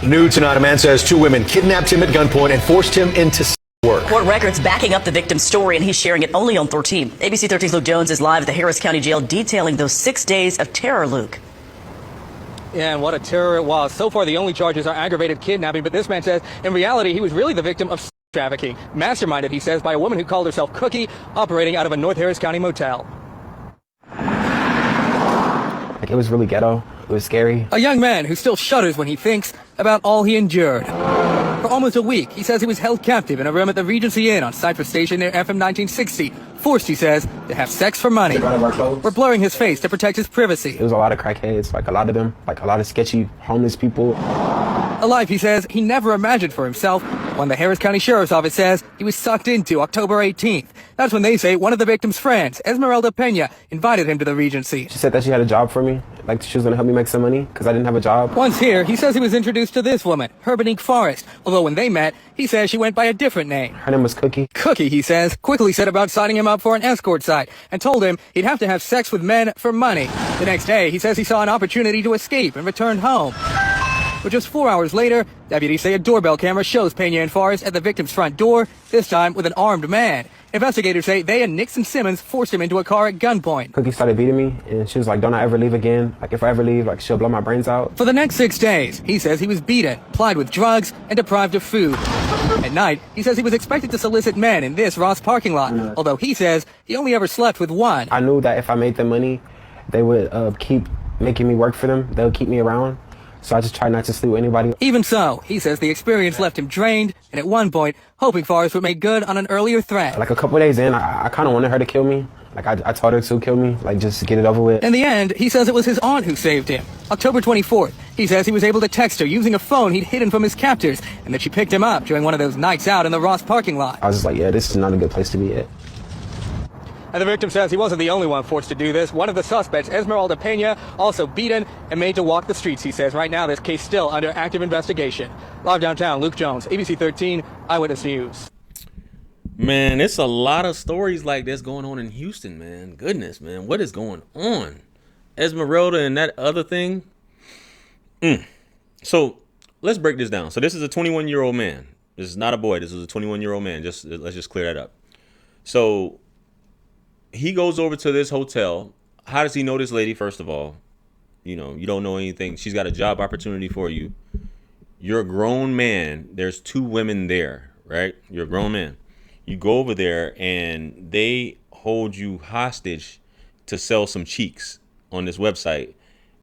New tonight, a man says two women kidnapped him at gunpoint and forced him into work. Court records backing up the victim's story, and he's sharing it only on 13. ABC 13's Luke Jones is live at the Harris County Jail detailing those 6 days of terror, Luke. Yeah, and what a terror it was. So far, the only charges are aggravated kidnapping, but this man says in reality, he was really the victim of trafficking. Masterminded, he says, by a woman who called herself Cookie, operating out of a North Harris County motel. Like, it was really ghetto. It was scary. A young man who still shudders when he thinks about all he endured. For almost a week, he says he was held captive in a room at the Regency Inn on Cypress Station near FM 1960. Forced, he says, to have sex for money. We're blurring his face to protect his privacy. It was a lot of crackheads, like a lot of them, like a lot of sketchy homeless people. A life, he says, he never imagined for himself. When the Harris County Sheriff's Office says he was sucked into October 18th. That's when they say one of the victim's friends, Esmeralda Pena, invited him to the Regency. She said that she had a job for me, like she was going to help me make some money because I didn't have a job. Once here, he says he was introduced to this woman, Herbanique Forrest, although when they met, he says she went by a different name. Her name was Cookie. Cookie, he says, quickly set about signing him up for an escort site and told him he'd have to have sex with men for money. The next day, he says he saw an opportunity to escape and returned home. But just 4 hours later, deputies say a doorbell camera shows Pena and Forrest at the victim's front door, this time with an armed man. Investigators say they and Nixon Simmons forced him into a car at gunpoint. Cookie started beating me, and she was like, "Don't I ever leave again? Like, if I ever leave, like, she'll blow my brains out." For the next 6 days, he says he was beaten, plied with drugs, and deprived of food. At night, he says he was expected to solicit men in this Ross parking lot, although he says he only ever slept with one. I knew that if I made them money, they would keep making me work for them. They would keep me around. So I just tried not to sleep with anybody. Even so, he says the experience left him drained, and at one point, hoping Forrest would make good on an earlier threat. Like a couple days in, I kind of wanted her to kill me. Like I told her to kill me, like just to get it over with. In the end, he says it was his aunt who saved him. October 24th, he says he was able to text her using a phone he'd hidden from his captors, and that she picked him up during one of those nights out in the Ross parking lot. I was just like, yeah, this is not a good place to be at. And the victim says he wasn't the only one forced to do this. One of the suspects, Esmeralda Pena, also beaten and made to walk the streets, he says. Right now, this case still under active investigation. Live downtown, Luke Jones, ABC 13, Eyewitness News. Man, it's a lot of stories like this going on in Houston, man. Goodness, man. What is going on? Esmeralda and that other thing. So let's break this down. So this is a 21-year-old man. This is not a boy. This is a 21-year-old man. Let's just clear that up. So he goes over to this hotel. How does he know this lady, first of all? You know, you don't know anything. She's got a job opportunity for you. You're a grown man. There's two women there, right? You're a grown man. You go over there and they hold you hostage to sell some cheeks on this website.